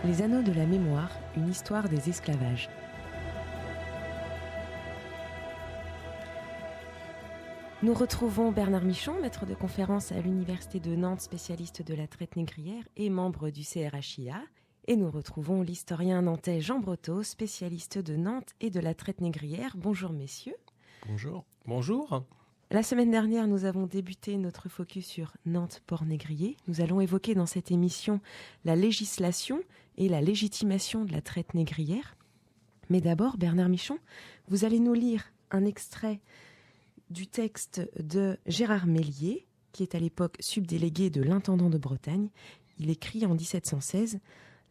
Les Anneaux de la mémoire, une histoire des esclavages. Nous retrouvons Bernard Michon, maître de conférence à l'Université de Nantes, spécialiste de la traite négrière et membre du CRHIA. Et nous retrouvons l'historien nantais Jean Breteau, spécialiste de Nantes et de la traite négrière. Bonjour messieurs. Bonjour. Bonjour. La semaine dernière, nous avons débuté notre focus sur Nantes-Port-Négrier. Nous allons évoquer dans cette émission la législation et la légitimation de la traite négrière. Mais d'abord, Bernard Michon, vous allez nous lire un extrait du texte de Gérard Mélier, qui est à l'époque subdélégué de l'intendant de Bretagne. Il écrit en 1716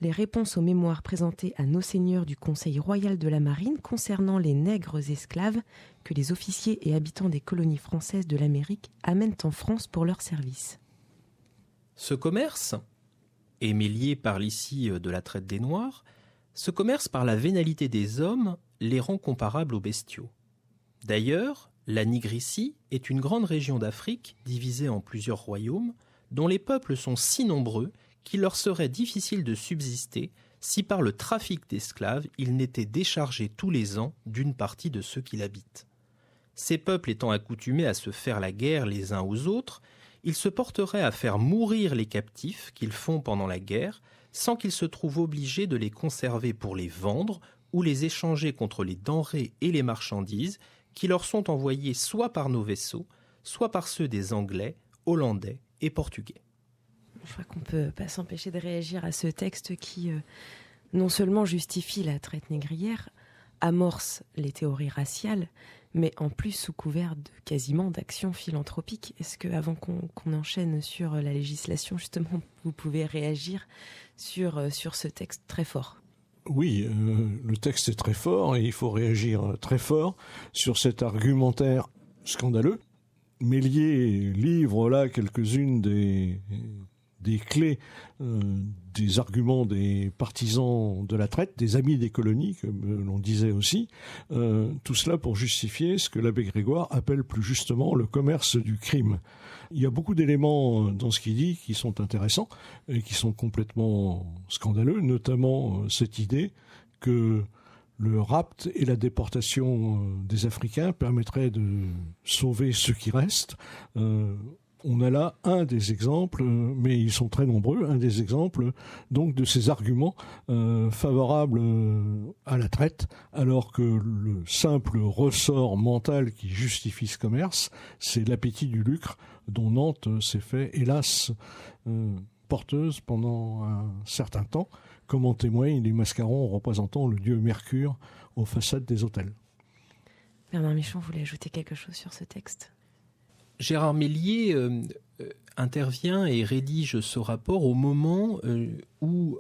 les réponses aux mémoires présentées à nos seigneurs du Conseil royal de la marine concernant les nègres esclaves que les officiers et habitants des colonies françaises de l'Amérique amènent en France pour leur service. Ce commerce, et Mélier parle ici de la traite des Noirs, ce commerce par la vénalité des hommes les rend comparables aux bestiaux. D'ailleurs, la Nigricie est une grande région d'Afrique divisée en plusieurs royaumes dont les peuples sont si nombreux qu'il leur serait difficile de subsister si par le trafic d'esclaves ils n'étaient déchargés tous les ans d'une partie de ceux qui l'habitent. Ces peuples étant accoutumés à se faire la guerre les uns aux autres, ils se porteraient à faire mourir les captifs qu'ils font pendant la guerre sans qu'ils se trouvent obligés de les conserver pour les vendre ou les échanger contre les denrées et les marchandises qui leur sont envoyées soit par nos vaisseaux, soit par ceux des Anglais, Hollandais et Portugais. Je crois qu'on ne peut pas s'empêcher de réagir à ce texte qui non seulement justifie la traite négrière, amorce les théories raciales, mais en plus sous couvert quasiment d'actions philanthropiques. Est-ce que, avant qu'on enchaîne sur la législation, justement, vous pouvez réagir sur ce texte très fort ? Oui, le texte est très fort et il faut réagir très fort sur cet argumentaire scandaleux. Mélier livre là quelques-unes des clés des arguments des partisans de la traite, des amis des colonies, comme l'on disait aussi, tout cela pour justifier ce que l'abbé Grégoire appelle plus justement le commerce du crime. Il y a beaucoup d'éléments dans ce qu'il dit qui sont intéressants et qui sont complètement scandaleux, notamment cette idée que le rapt et la déportation des Africains permettraient de sauver ceux qui restent. On a là un des exemples, mais ils sont très nombreux, un des exemples donc de ces arguments favorables à la traite, alors que le simple ressort mental qui justifie ce commerce, c'est l'appétit du lucre dont Nantes s'est fait, hélas, porteuse pendant un certain temps, comme en témoignent les mascarons représentant le dieu Mercure aux façades des hôtels. Bernard Michon voulait ajouter quelque chose sur ce texte ? Gérard Mélier intervient et rédige ce rapport au moment où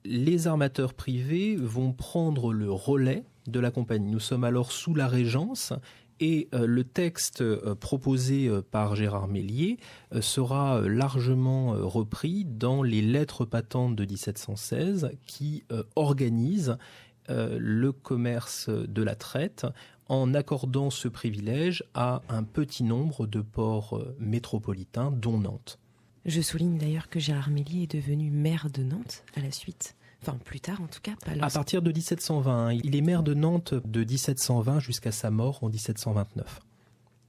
les armateurs privés vont prendre le relais de la compagnie. Nous sommes alors sous la Régence et le texte proposé par Gérard Mélier sera largement repris dans les lettres patentes de 1716 qui organisent le commerce de la traite en accordant ce privilège à un petit nombre de ports métropolitains, dont Nantes. Je souligne d'ailleurs que Gérard Mélier est devenu maire de Nantes à la suite. Enfin, plus tard en tout cas. À partir de 1720. Il est maire de Nantes de 1720 jusqu'à sa mort en 1729.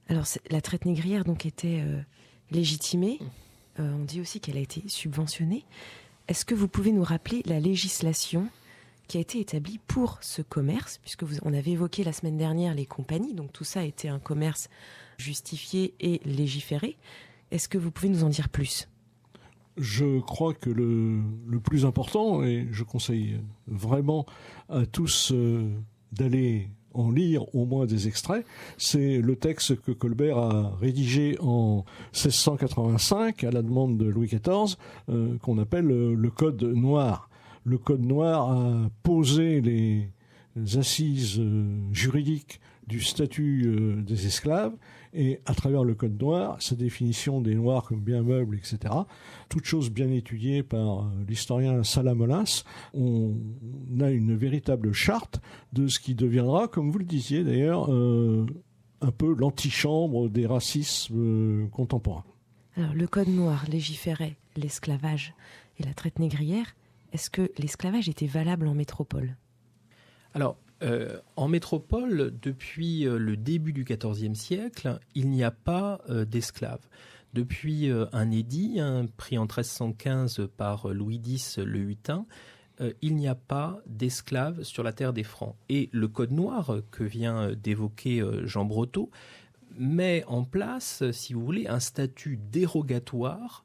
Alors, la traite négrière donc était légitimée. On dit aussi qu'elle a été subventionnée. Est-ce que vous pouvez nous rappeler la législation qui a été établi pour ce commerce, puisque on avait évoqué la semaine dernière les compagnies, donc tout ça était un commerce justifié et légiféré. Est-ce que vous pouvez nous en dire plus ? Je crois que le plus important, et je conseille vraiment à tous d'aller en lire au moins des extraits, c'est le texte que Colbert a rédigé en 1685 à la demande de Louis XIV, qu'on appelle le Code noir. Le Code noir a posé les assises juridiques du statut des esclaves et à travers le Code noir, sa définition des noirs comme biens meubles, etc., toute chose bien étudiée par l'historien Salamolins, on a une véritable charte de ce qui deviendra, comme vous le disiez d'ailleurs, un peu l'antichambre des racismes contemporains. Alors, le Code noir légiférait l'esclavage et la traite négrière. est-ce que l'esclavage était valable en métropole ? Alors, en métropole, depuis le début du XIVe siècle, il n'y a pas d'esclaves. Depuis un édit, pris en 1315 par Louis X le Hutin, il n'y a pas d'esclaves sur la terre des Francs. Et le Code noir que vient d'évoquer Jean Breteau met en place, si vous voulez, un statut dérogatoire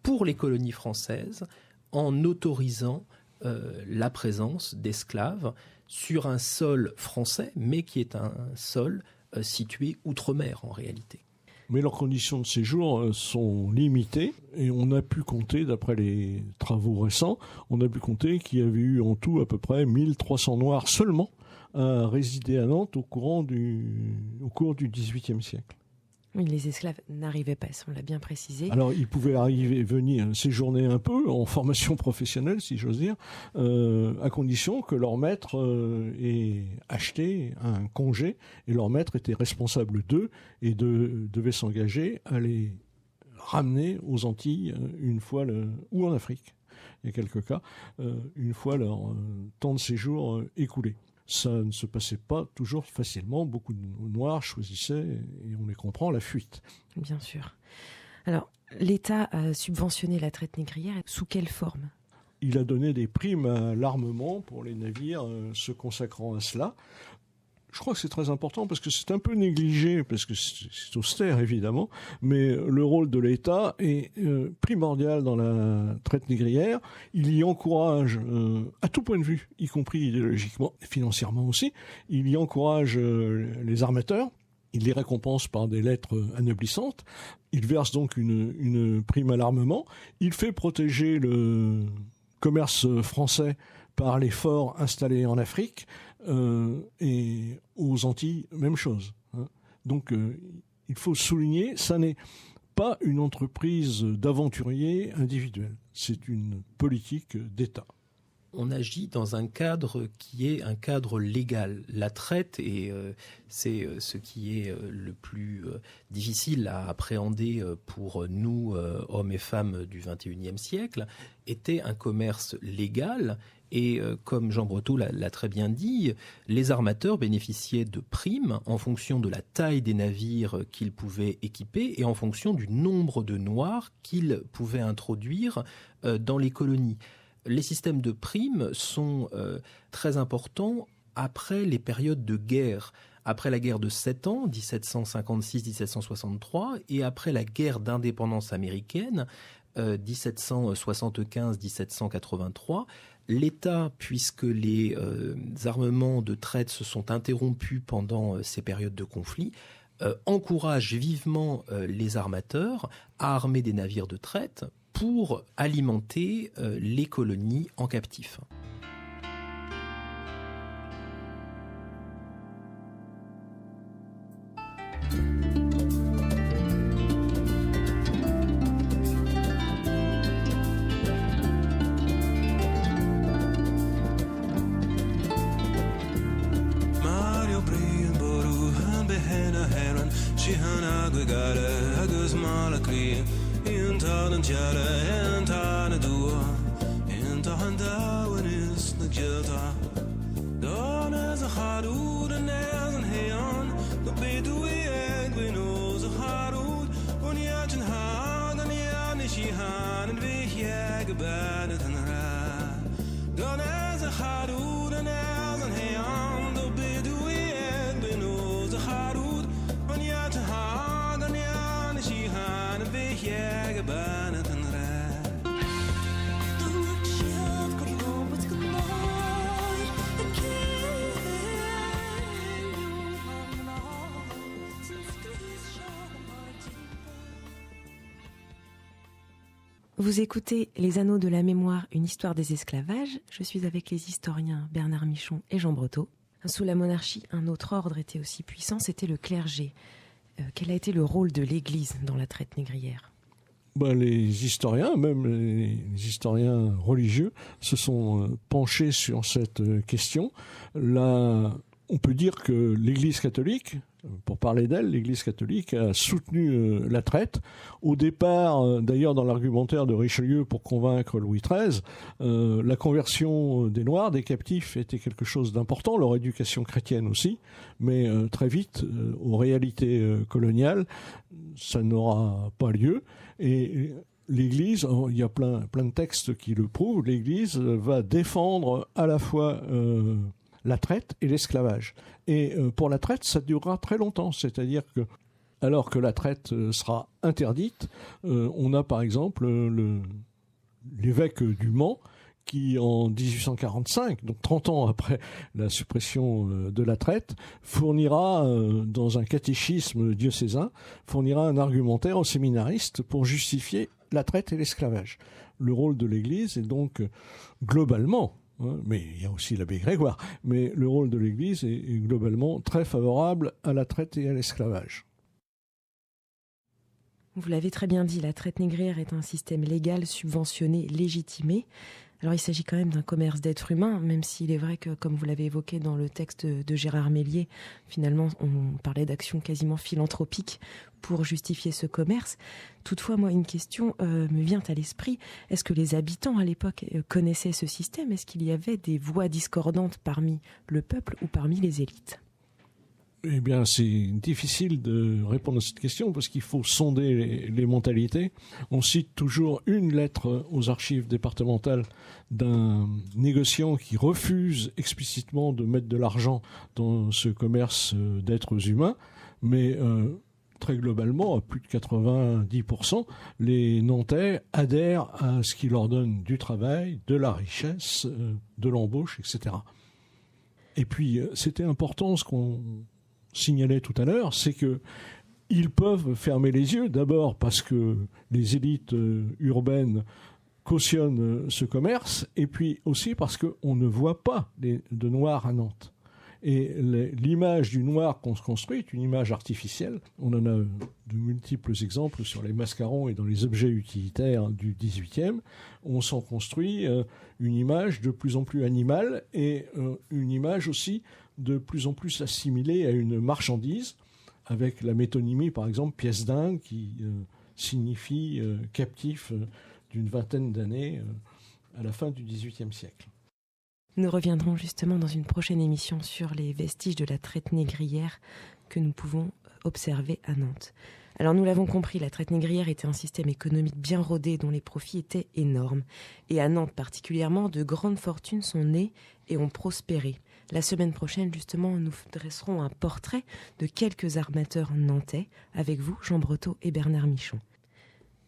pour les colonies françaises en autorisant la présence d'esclaves sur un sol français, mais qui est un sol situé outre-mer en réalité. Mais leurs conditions de séjour sont limitées et on a pu compter, d'après les travaux récents, on a pu compter qu'il y avait eu en tout à peu près 1300 Noirs seulement à résider à Nantes au cours du XVIIIe siècle. Oui, les esclaves n'arrivaient pas, on l'a bien précisé. Alors, ils pouvaient venir séjourner un peu en formation professionnelle, si j'ose dire, à condition que leur maître ait acheté un congé et leur maître était responsable d'eux et devait s'engager à les ramener aux Antilles ou en Afrique. Il y a quelques cas, une fois leur temps de séjour écoulé. Ça ne se passait pas toujours facilement. Beaucoup de Noirs choisissaient, et on les comprend, la fuite. Bien sûr. Alors, l'État a subventionné la traite négrière. Sous quelle forme ? Il a donné des primes à l'armement pour les navires se consacrant à cela. Je crois que c'est très important parce que c'est un peu négligé, parce que c'est austère évidemment, mais le rôle de l'État est primordial dans la traite négrière. Il y encourage, à tout point de vue, y compris idéologiquement, financièrement aussi, il y encourage les armateurs. Il les récompense par des lettres anoblissantes. Il verse donc une prime à l'armement. Il fait protéger le commerce français par les forts installés en Afrique et aux Antilles, même chose. Donc il faut souligner, ça n'est pas une entreprise d'aventuriers individuels, c'est une politique d'État. On agit dans un cadre qui est un cadre légal. La traite, et c'est ce qui est le plus difficile à appréhender pour nous, hommes et femmes du XXIe siècle, était un commerce légal. Et comme Jean Breteau l'a très bien dit, les armateurs bénéficiaient de primes en fonction de la taille des navires qu'ils pouvaient équiper et en fonction du nombre de Noirs qu'ils pouvaient introduire dans les colonies. Les systèmes de primes sont très importants après les périodes de guerre. Après la guerre de 7 ans, 1756-1763, et après la guerre d'indépendance américaine, 1775-1783, l'État, puisque les armements de traite se sont interrompus pendant ces périodes de conflit, encourage vivement les armateurs à armer des navires de traite pour alimenter les colonies en captifs. Vous écoutez Les Anneaux de la Mémoire, une histoire des esclavages. Je suis avec les historiens Bernard Michon et Jean Breteau. Sous la monarchie, un autre ordre était aussi puissant, c'était le clergé. Quel a été le rôle de l'Église dans la traite négrière ? Les historiens, même les historiens religieux, se sont penchés sur cette question. La on peut dire que l'Église catholique, pour parler d'elle, l'Église catholique a soutenu la traite. Au départ, d'ailleurs dans l'argumentaire de Richelieu pour convaincre Louis XIII, la conversion des Noirs, des captifs, était quelque chose d'important, leur éducation chrétienne aussi, mais très vite, aux réalités coloniales, ça n'aura pas lieu. Et l'Église, il y a plein de textes qui le prouvent, l'Église va défendre à la fois la traite et l'esclavage. Et pour la traite, ça durera très longtemps. C'est-à-dire que, alors que la traite sera interdite, on a par exemple l'évêque du Mans qui, en 1845, donc 30 ans après la suppression de la traite, fournira, dans un catéchisme diocésain, fournira un argumentaire aux séminaristes pour justifier la traite et l'esclavage. Le rôle de l'Église est donc globalement, mais il y a aussi l'abbé Grégoire, mais le rôle de l'Église est globalement très favorable à la traite et à l'esclavage. Vous l'avez très bien dit, la traite négrière est un système légal, subventionné, légitimé. Alors il s'agit quand même d'un commerce d'êtres humains, même s'il est vrai que, comme vous l'avez évoqué dans le texte de Gérard Mélier, finalement on parlait d'actions quasiment philanthropiques pour justifier ce commerce. Toutefois, moi, une question me vient à l'esprit. Est-ce que les habitants à l'époque connaissaient ce système ? Est-ce qu'il y avait des voix discordantes parmi le peuple ou parmi les élites ? Eh bien, c'est difficile de répondre à cette question parce qu'il faut sonder les mentalités. On cite toujours une lettre aux archives départementales d'un négociant qui refuse explicitement de mettre de l'argent dans ce commerce d'êtres humains, mais très globalement, à plus de 90%, les Nantais adhèrent à ce qui leur donne du travail, de la richesse, de l'embauche, etc. Et puis, c'était important ce qu'on signalait tout à l'heure, c'est que ils peuvent fermer les yeux, d'abord parce que les élites urbaines cautionnent ce commerce, et puis aussi parce qu'on ne voit pas de Noirs à Nantes. Et l'image du Noir qu'on se construit est une image artificielle. On en a de multiples exemples sur les mascarons et dans les objets utilitaires du XVIIIe. On s'en construit une image de plus en plus animale et une image aussi de plus en plus assimilée à une marchandise, avec la métonymie, par exemple, pièce d'Inde, qui signifie captif d'une vingtaine d'années à la fin du XVIIIe siècle. Nous reviendrons justement dans une prochaine émission sur les vestiges de la traite négrière que nous pouvons observer à Nantes. Alors nous l'avons compris, la traite négrière était un système économique bien rodé dont les profits étaient énormes. Et à Nantes particulièrement, de grandes fortunes sont nées et ont prospéré. La semaine prochaine, justement, nous dresserons un portrait de quelques armateurs nantais avec vous, Jean Breteau et Bernard Michon.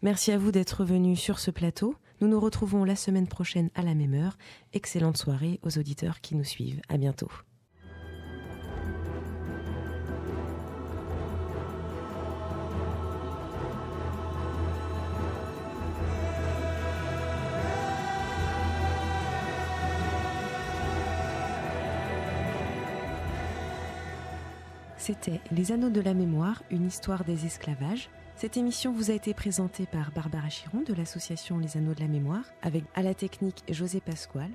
Merci à vous d'être venus sur ce plateau. Nous nous retrouvons la semaine prochaine à la même heure. Excellente soirée aux auditeurs qui nous suivent. À bientôt. C'était Les Anneaux de la Mémoire, une histoire des esclavages. Cette émission vous a été présentée par Barbara Chiron de l'association Les Anneaux de la Mémoire, avec à la technique José Pasquale.